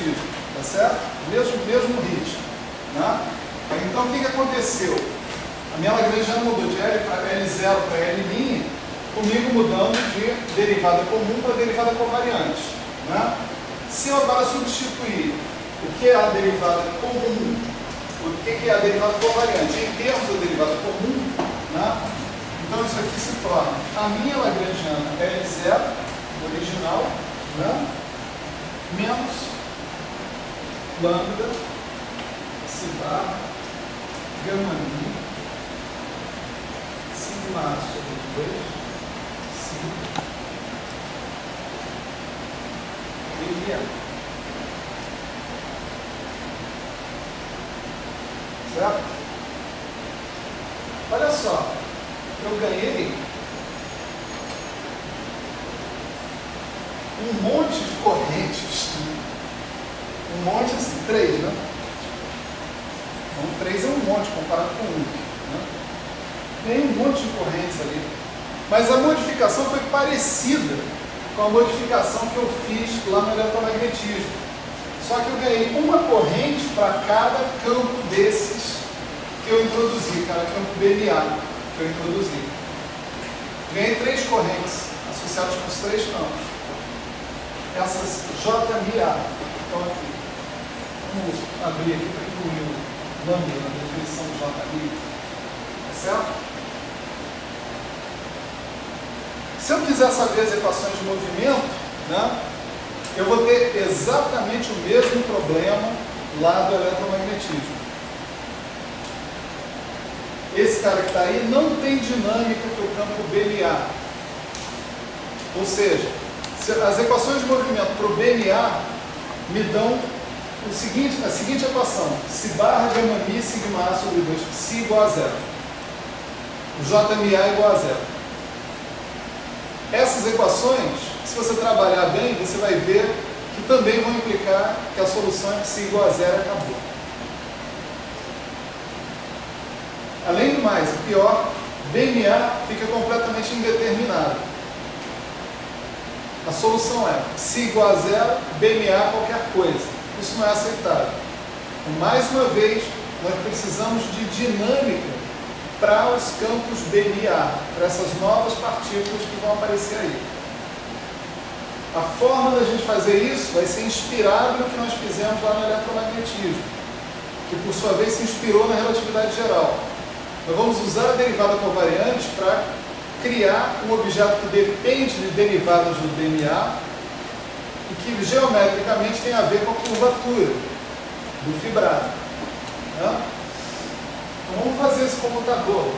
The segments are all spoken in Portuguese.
magnetismo, tá certo? Mesmo ritmo, né? Então o que aconteceu? A minha Lagrangiana mudou de L para L0 para L', comigo mudando de derivada comum para derivada covariante, né? Se eu agora substituir o que é a derivada comum, o que é a derivada covariante em termos da derivada comum, né? Então isso aqui se torna a minha Lagrangiana L0, original, né? Menos lambda, si bar, gama mi, sigma A sobre 2, sigma, e L. Certo? Olha só, eu ganhei um monte de correntes. Um monte assim, 3, né? Então 3 é um monte comparado com 1. Né? Tem um monte de correntes ali. Mas a modificação foi parecida com a modificação que eu fiz lá no eletromagnetismo. Só que eu ganhei uma corrente para cada campo desses que eu introduzi, cada campo BNA que eu introduzi. Ganhei 3 correntes associadas com os 3 campos. Essas JMA estão aqui. Vamos abrir aqui para incluir o lambda na definição de JMA. Tá certo? Se eu quiser saber as equações de movimento, né, eu vou ter exatamente o mesmo problema lá do eletromagnetismo. Esse cara que está aí não tem dinâmica para o campo BNA. Ou seja, as equações de movimento para o BNA me dão a seguinte equação: si barra gama mi sigma A sobre 2, psi igual a 0. O JMA igual a 0. Essas equações, se você trabalhar bem, você vai ver que também vão implicar que a solução é psi igual a 0 e acabou. Além do mais, o pior, BNA fica completamente indeterminado. A solução é psi igual a 0, BNA qualquer coisa. Isso não é aceitável. Então, mais uma vez, nós precisamos de dinâmica para os campos BNA, para essas novas partículas que vão aparecer aí. A forma da gente fazer isso vai ser inspirado no que nós fizemos lá no eletromagnetismo, que por sua vez se inspirou na relatividade geral. Nós vamos usar a derivada covariante para criar um objeto que depende de derivadas do BNA e que geometricamente tem a ver com a curvatura do fibrado. Né? Então vamos fazer esse comutador.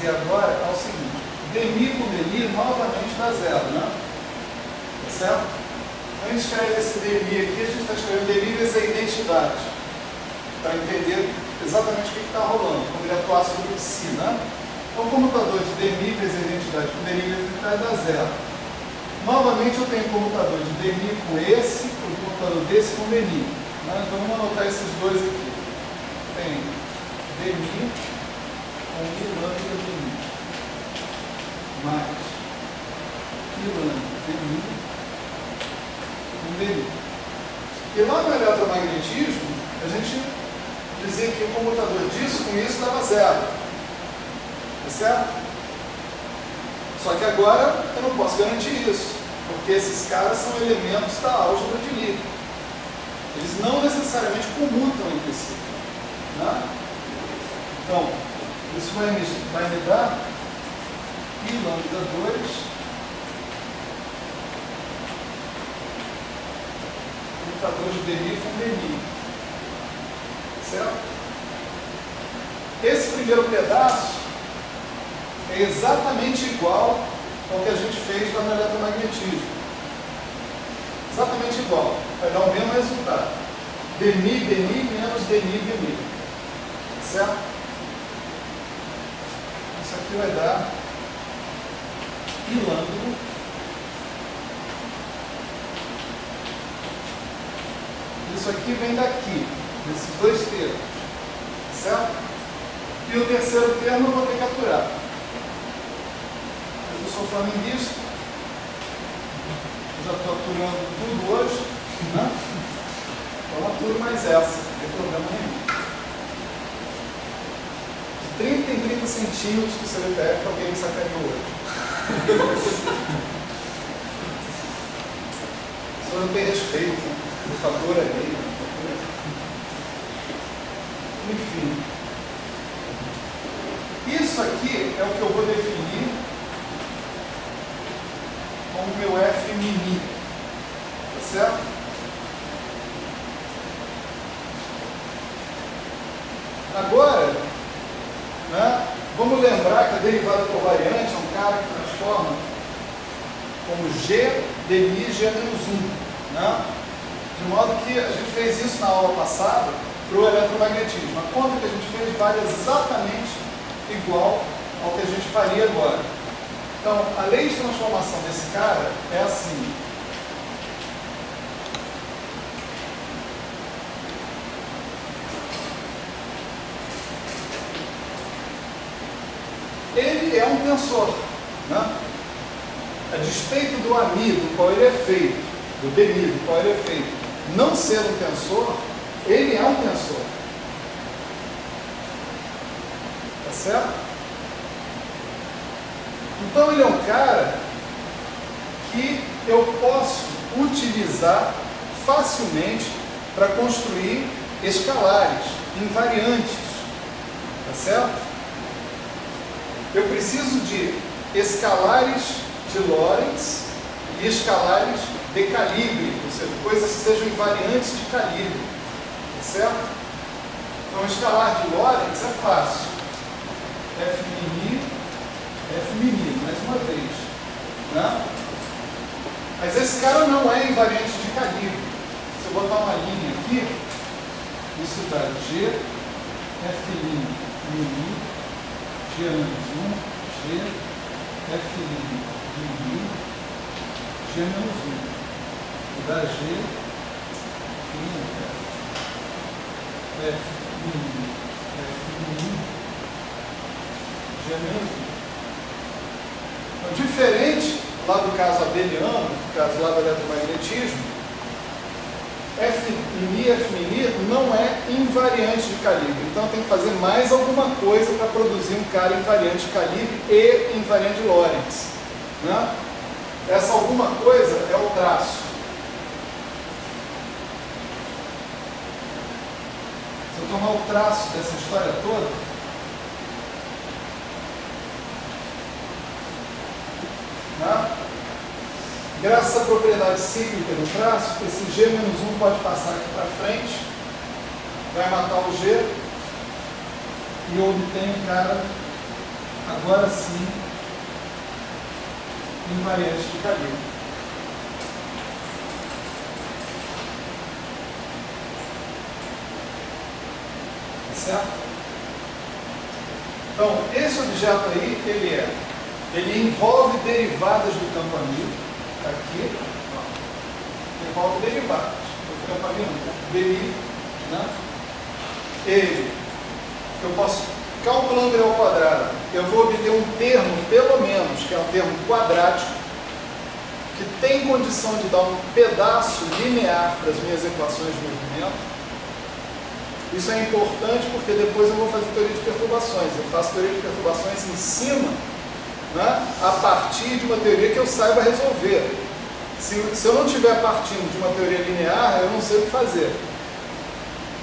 Agora é o seguinte: dmi com dmi novamente dá 0, né? Tá certo? Quando a gente escreve esse dmi aqui, a gente está escrevendo dmi vezes a identidade, para entender exatamente o que está rolando, quando ele atuar sobre o psi, né? Então, o comutador de dmi vezes a identidade com dmi vezes a identidade dá 0. Novamente, eu tenho o comutador de dmi com esse, e o comutador desse com dmi. Né? Então, vamos anotar esses dois aqui. Tem dmi com lambda dmi mais lambda dmi com dmi. E lá no eletromagnetismo, a gente dizia que o comutador disso com isso dava 0. Tá certo? Só que agora eu não posso garantir isso, porque esses caras são elementos da álgebra de Lie. Eles não necessariamente comutam entre si. Né? Então, isso vai me dar I lambda 2 comutador de dmi com dmi. Certo? Esse primeiro pedaço é exatamente igual fez lá no eletromagnetismo. Exatamente igual. Vai dar o mesmo resultado. Dmi, Dni menos Dni, Dmi. Certo? Isso aqui vai dar pilângulo. Isso aqui vem daqui, desses dois termos. Certo? E o terceiro termo eu vou ter que aturar. Eu sou flamenguista. Já estou aturando tudo hoje, né? Então aturo mais essa, não tem problema nenhum. De 30 em 30 centímetros do CBTF, alguém me sacaneou hoje. Só não tem respeito, né? Lutador ali. Enfim. Isso aqui é o que eu vou definir como meu F mini, tá certo? Agora, né, vamos lembrar que a derivada covariante é um cara que transforma como G, Dmi, G menos 1, né? De modo que a gente fez isso na aula passada para o eletromagnetismo. A conta que a gente fez vale exatamente igual ao que a gente faria agora. Então, a lei de transformação desse cara é assim. Ele é um tensor, né? A despeito do Ami, do qual ele é feito, do Dmi, do qual ele é feito, não ser um tensor, ele é um tensor. Tá certo? Então ele é um cara que eu posso utilizar facilmente para construir escalares, invariantes. Tá certo? Eu preciso de escalares de Lorentz e escalares de calibre, ou seja, coisas que sejam invariantes de calibre. Tá certo? Então, escalar de Lorentz é fácil. F mini, mais uma vez. Né? Mas esse cara não é invariante de calibre. Se eu botar uma linha aqui, isso dá G, F mini, G menos 1, G, F mini, G menos 1. E dá G, F mini, G menos 1. Então, diferente lá do caso abeliano, do caso lá do eletromagnetismo, F mini não é invariante de calibre. Então tem que fazer mais alguma coisa para produzir um cara invariante de calibre e invariante de Lorentz. Né? Essa alguma coisa é o traço. Se eu tomar o traço dessa história toda, graças à propriedade cíclica do traço, esse G-1 pode passar aqui para frente, vai matar o G, e eu obtenho um cara, agora sim, invariante de calibre. Certo? Então, esse objeto aí, ele envolve derivadas do campo amigo, aqui, ó, envolve derivadas do campo amigo, Dmi, né? Eu posso, calculando ele ao quadrado, eu vou obter um termo, pelo menos, que é um termo quadrático, que tem condição de dar um pedaço linear para as minhas equações de movimento. Isso é importante porque depois eu vou fazer teoria de perturbações. Eu faço teoria de perturbações em cima, né, a partir de uma teoria que eu saiba resolver. Se eu não estiver partindo de uma teoria linear, eu não sei o que fazer.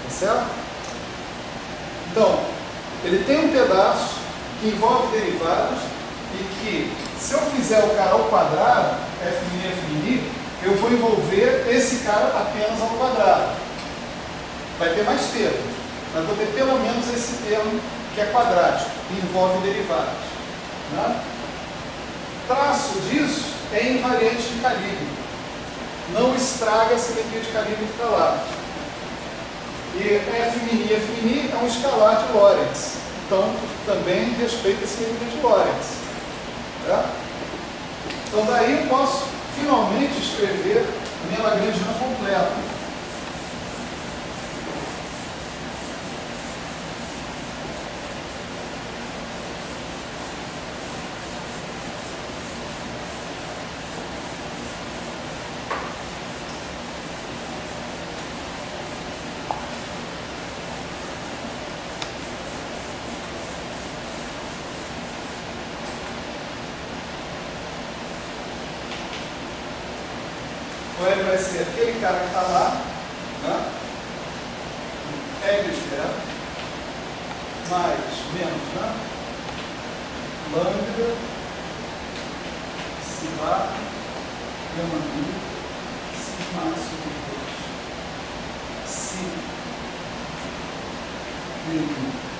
Tá certo? Então, ele tem um pedaço que envolve derivadas e que, se eu fizer o cara ao quadrado, F', eu vou envolver esse cara apenas ao quadrado. Vai ter mais termos, mas vou ter pelo menos esse termo que é quadrático, que envolve derivadas. Né? Traço disso é invariante de calibre. Não estraga a simetria de calibre que está lá. E F' é um escalar de Lorentz. Então, também respeita a simetria de Lorentz. Tá? Então, daí eu posso finalmente escrever a minha Lagrangiana completa. O L vai ser aquele cara que está lá, né? L esfera, mais, menos, né? Lambda, sigma, gama nu, sigma sobre 2, si,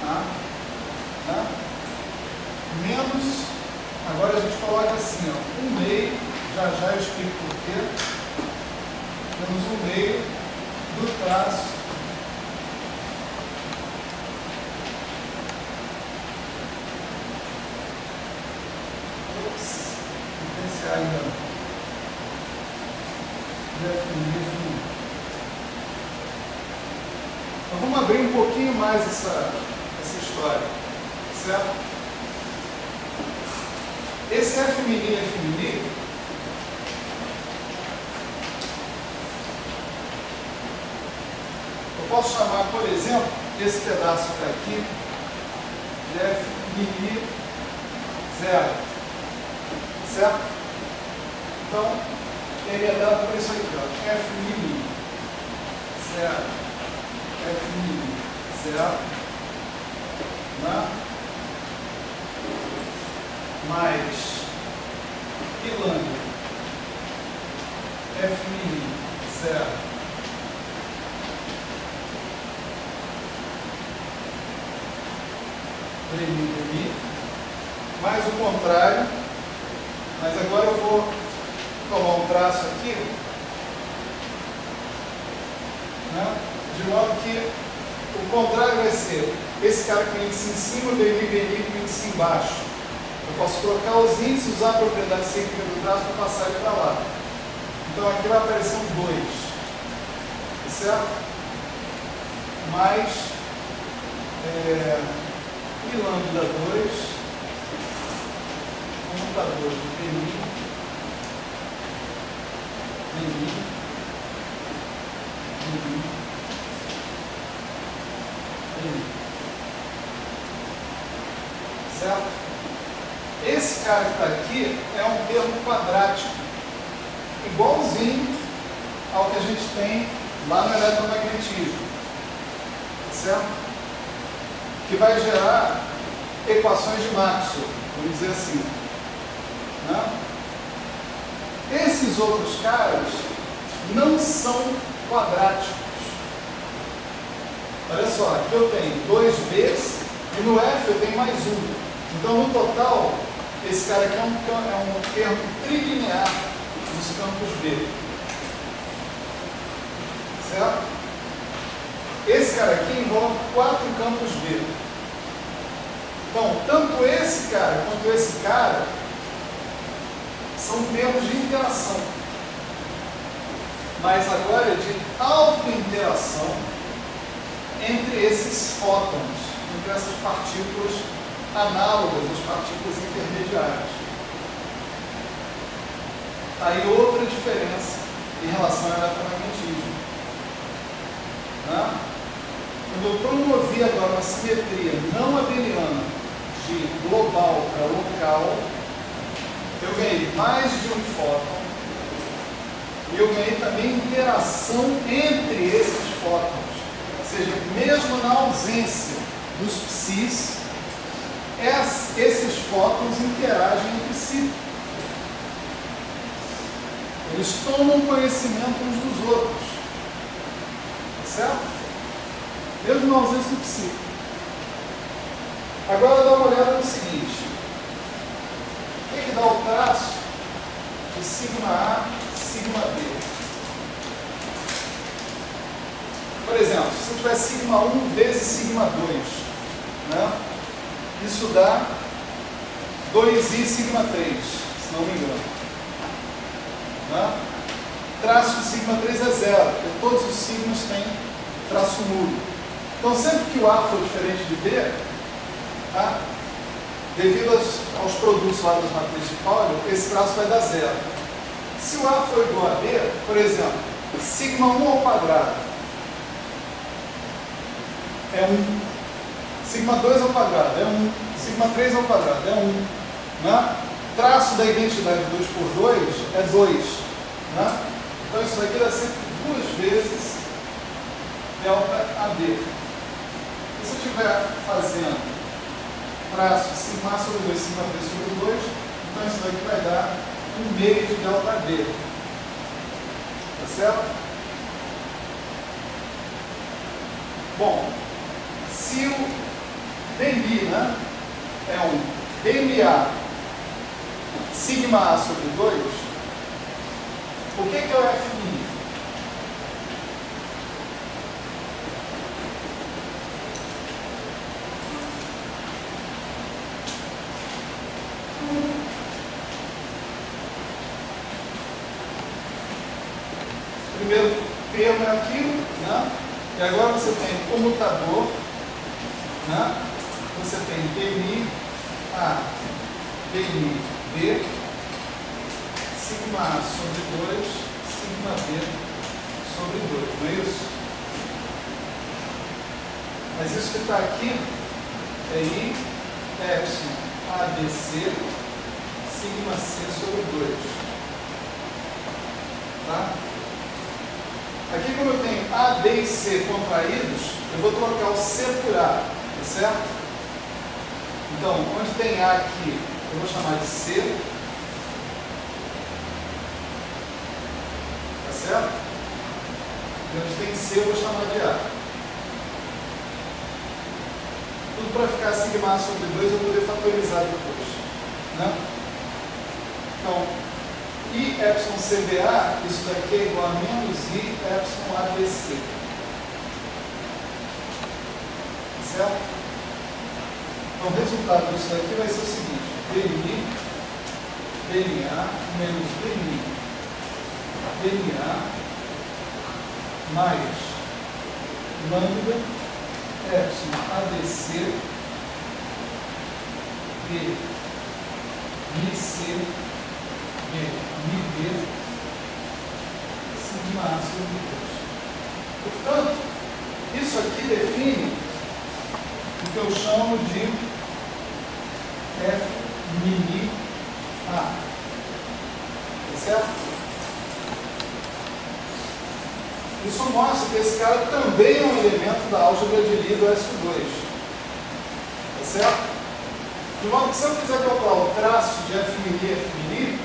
A, né? Menos, agora a gente coloca assim, ó, 1/2, já eu explico por quê. Temos 1/2 do traço diferenciar ainda definir. Então vamos abrir um pouquinho mais essa história, certo? Esse F', eu posso chamar, por exemplo, esse pedaço que está aqui de F' 0, certo? Então, ele é dado por isso aqui, ó, F' 0, F' 0, né? Mais I lambda, F' 0, demi, mais o contrário, mas agora eu vou tomar um traço aqui, né? De modo que o contrário vai ser esse cara com índice em cima, demi com índice embaixo. Eu posso trocar os índices, usar a propriedade cêntrica do traço para passar ele para lá. Então aqui vai aparecer um 2, certo? Mais I lambda 2, computador de demi, certo? Esse cara que está aqui é um termo quadrático, igualzinho ao que a gente tem lá no eletromagnetismo, certo? Que vai gerar equações de Maxwell, vamos dizer assim, né? Esses outros caras não são quadráticos. Olha só, aqui eu tenho 2Bs e no F eu tenho mais 1. Então, no total, esse cara aqui é um termo trilinear nos campos B. Certo? Esse cara aqui envolve 4 campos B. Então, tanto esse cara quanto esse cara são termos de interação. Mas agora é de autointeração entre esses fótons, entre essas partículas análogas às partículas intermediárias. Aí outra diferença em relação ao eletromagnetismo. Né? Quando eu promovi agora uma simetria não abeliana de global para local, eu ganhei mais de um fóton e eu ganhei também interação entre esses fótons. Ou seja, mesmo na ausência dos psis, esses fótons interagem entre si. Eles tomam conhecimento uns dos outros. Certo? Mesmo na ausência do psi. Agora dá uma olhada no seguinte. O que dá o traço de sigma A, sigma B. Por exemplo, se eu tiver sigma 1 vezes sigma 2, né? Isso dá 2i sigma 3, se não me engano. Né? Traço de sigma 3 é zero, porque todos os sigmas têm traço nulo. Então, sempre que o A for diferente de B, tá? Devido aos produtos lá das matrizes de Pauli, esse traço vai dar zero. Se o A for igual a B, por exemplo, sigma 1 ao quadrado é 1, sigma 2 ao quadrado é 1, sigma 3 ao quadrado é 1. Né? Traço da identidade 2 por 2 é 2. Né? Então isso daqui dá sempre 2 vezes delta AB. E se eu estiver fazendo traço de sigma A sobre 2, sigma 3 sobre 2, então isso daqui vai dar 1 meio de delta AB. Tá certo? Bom, se o dmi, né, é um dma sigma A sobre 2, o que é o F'? Primeiro termo é aquilo, né? E agora você tem o comutador, né? Você tem dmi A, dmi B, sigma A sobre 2, sigma B sobre 2, não é isso? Mas isso que está aqui é I, epsilon ABC, sigma C sobre 2. Tá? Aqui, como eu tenho A, B e C contraídos, eu vou trocar o C por A, tá certo? Então, onde tem A aqui, eu vou chamar de C, tá certo? E onde tem C, eu vou chamar de A. Tudo para ficar sigma A sobre 2, eu vou poder fatorizar depois, né? Então, I epsilon CBA, isso daqui é igual a menos I epsilon ABC. Certo? Então, o resultado disso daqui vai ser o seguinte: dmi, dma menos dmi, dma mais lambda epsilon ABC B MC MB sigma A sobre 2. Portanto, isso aqui define o que eu chamo de F mini A. Tá certo? Isso mostra que esse cara também é um elemento da álgebra de Lie do SU2. Tá certo? De modo que se eu quiser calcular o traço de F mini e F mini,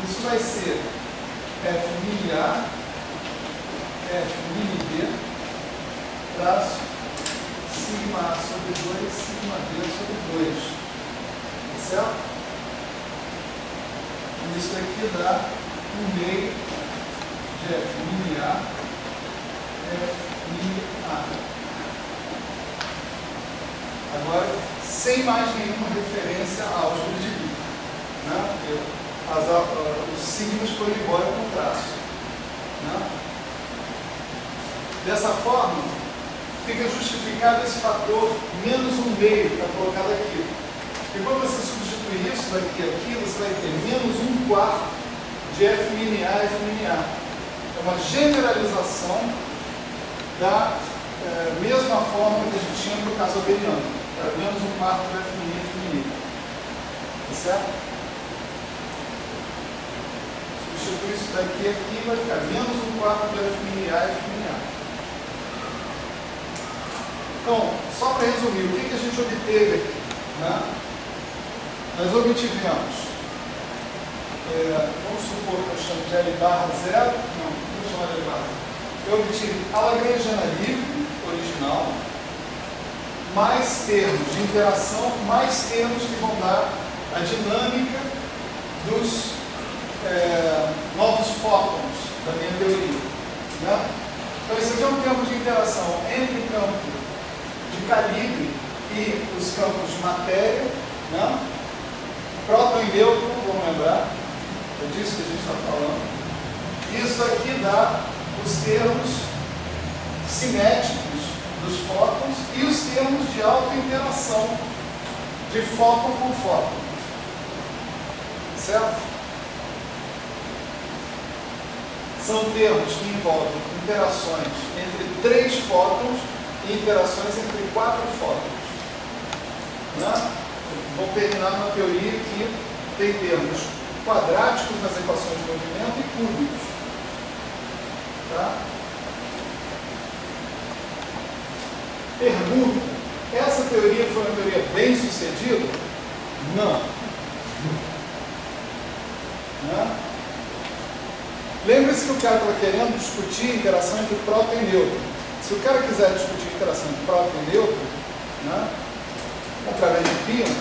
isso vai ser F mini A, F mini B, traço, sigma A sobre 2, sigma B sobre 2. Tá certo? E isso aqui dá 1 meio de F mini A, F mini A. Agora, sem mais nenhuma referência à álgebra de Lie, né? Porque os signos foram embora com o traço. Né? Dessa forma, fica justificado esse fator menos 1 meio que está colocado aqui. E quando você substituir isso daqui aqui, você vai ter menos 1 quarto de F mini A, F mini A. É uma generalização da mesma forma que a gente tinha no caso abeliano. Era menos 1 quarto de F mini, F mini. Tá certo? Substituir isso daqui aqui vai ficar menos 1 quarto de F mini A, F mini A. Então, só para resumir, o que a gente obteve aqui? Né? Nós obtivemos, vamos supor que eu chamo de L barra 0, não vou chamar de L barra 0. Eu obtive a Lagrangiana livre, original, mais termos de interação, mais termos que vão dar a dinâmica dos novos fótons da minha teoria. Né? Então, esse aqui é um termo de interação entre o campo de calibre e os campos de matéria, né? Próton e nêutron, vamos lembrar, é disso que a gente está falando. Isso aqui dá os termos cinéticos dos fótons e os termos de auto-interação de fóton com fóton. Certo? São termos que envolvem interações entre 3 fótons e interações entre 4 fótons. Né? Vou terminar uma teoria que tem termos quadráticos nas equações de movimento e cúbicos. Tá? Pergunta: essa teoria foi uma teoria bem sucedida? Não. Né? Lembre-se que o cara estava querendo discutir a interação entre próton e nêutron. Se o cara quiser discutir a interação entre próton e nêutron, né, através de píons,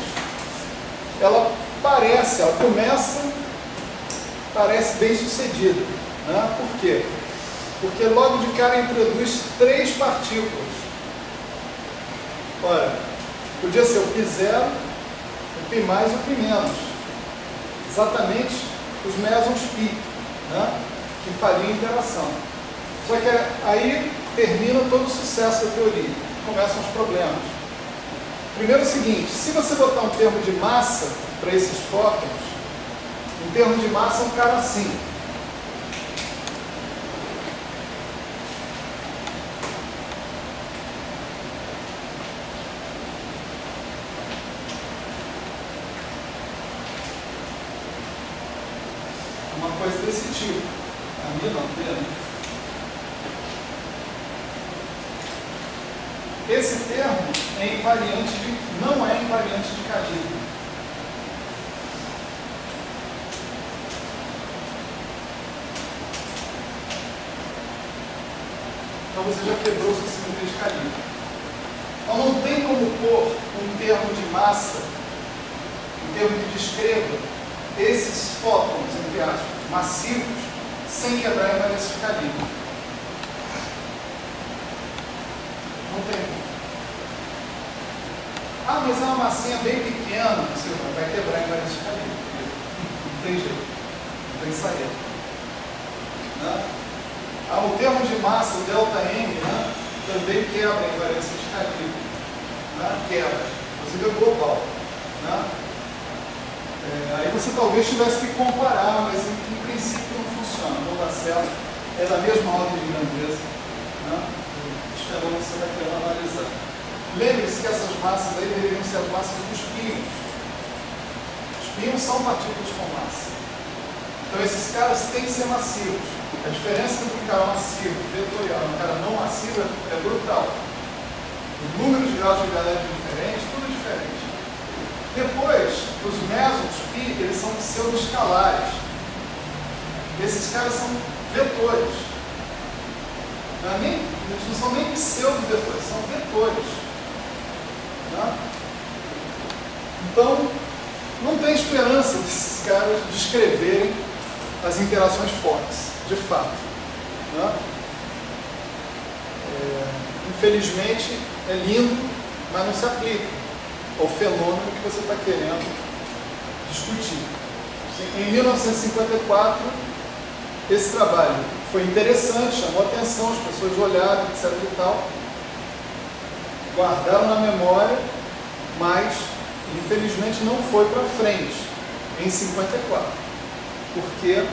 ela parece bem sucedida. Né? Por quê? Porque logo de cara introduz 3 partículas. Ora, podia ser o π0, o π mais e o π menos. Exatamente os mesons π, né, que fariam interação. Só que aí termina todo o sucesso da teoria. Começam os problemas. Primeiro é o seguinte: se você botar um termo de massa para esses fótons, um termo de massa é um cara assim. Uma coisa desse tipo. A minha não, dele. Esse termo é invariante não é invariante de calibre. Então você já quebrou sua simetria de calibre. Então não tem como pôr um termo de massa, um termo que descreva esses fótons, entre aspas, massivos, sem quebrar a invariância de calibre. Não tem. Ah, mas é uma massinha bem pequena, você vai quebrar a invariância de calibre. Não tem jeito. Não tem saída. Né? Ah, o termo de massa, o ΔM, né, também quebra a invariância de calibre. Né? Quebra. Inclusive é global. Né? Aí você talvez tivesse que comparar, mas em princípio não funciona, não dá certo. É da mesma ordem de grandeza. Né? Os fenômenos que você está querendo analisar. Lembre-se que essas massas aí deveriam ser as massas dos píons. Os píons são partículas com massa. Então esses caras têm que ser massivos. A diferença entre um cara massivo, vetorial, e um cara não massivo é brutal. O número de graus de liberdade é diferente, tudo é diferente. Depois, os mesons π, eles são pseudo-escalares. Esses caras são vetores. Eles não são nem pseudo-vetores, são vetores. Né? Então, não tem esperança desses caras descreverem as interações fortes, de fato. Né? Infelizmente, é lindo, mas não se aplica ao fenômeno que você está querendo discutir. Em 1954, esse trabalho foi interessante, chamou atenção, as pessoas olharam, etc. e tal, guardaram na memória, mas infelizmente não foi para frente em 54, porque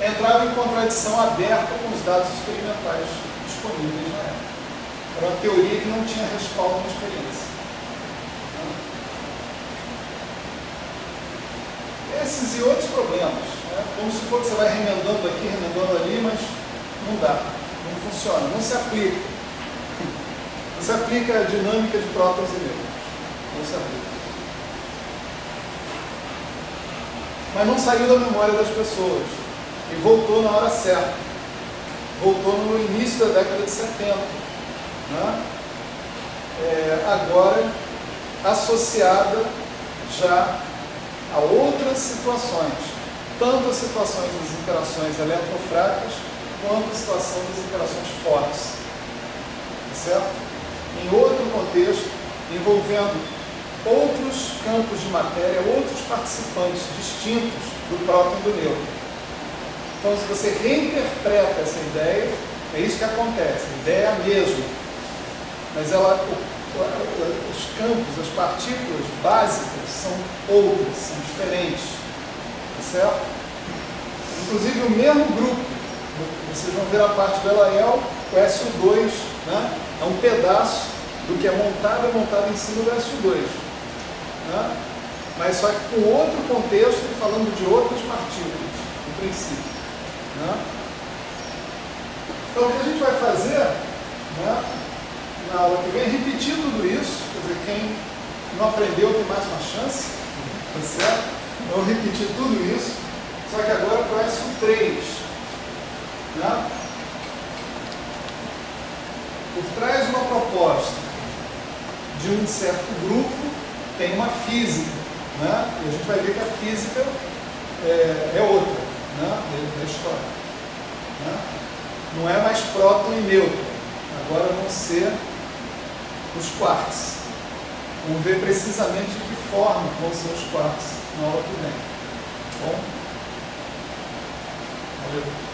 entrava em contradição aberta com os dados experimentais disponíveis na época. Era uma teoria que não tinha respaldo na experiência. Esses e outros problemas. Né? Vamos supor que você vai remendando aqui, remendando ali, mas não dá, não funciona, não se aplica. Não se aplica a dinâmica de prótons e nêutrons. Não se aplica. Mas não saiu da memória das pessoas. E voltou na hora certa. Voltou no início da década de 70. Né? agora associada já a outras situações, tanto as situações das interações eletrofracas quanto a situação das interações fortes, certo? Em outro contexto, envolvendo outros campos de matéria, outros participantes distintos do próton e do nêutron. Então, se você reinterpreta essa ideia, é isso que acontece, a ideia é a mesma, mas os campos, as partículas básicas são outras, são diferentes, certo? Inclusive o mesmo grupo, vocês vão ver a parte do LAL, o SO2, né? É um pedaço do que é montado em cima do SO2, né? Mas só que com outro contexto e falando de outras partículas, no princípio, né? Então o que a gente vai fazer, né, na aula que vem é repetir tudo isso, quer dizer, quem não aprendeu tem mais uma chance, tá certo? Vamos repetir tudo isso, só que agora para o SO3, né? Por trás de uma proposta de um certo grupo tem uma física, né? E a gente vai ver que a física é outra, né, da história, né? Não é mais próton e nêutron, agora vão ser os quarks. Vamos ver precisamente de que forma vão ser os quarks na aula que vem. Bom? Valeu.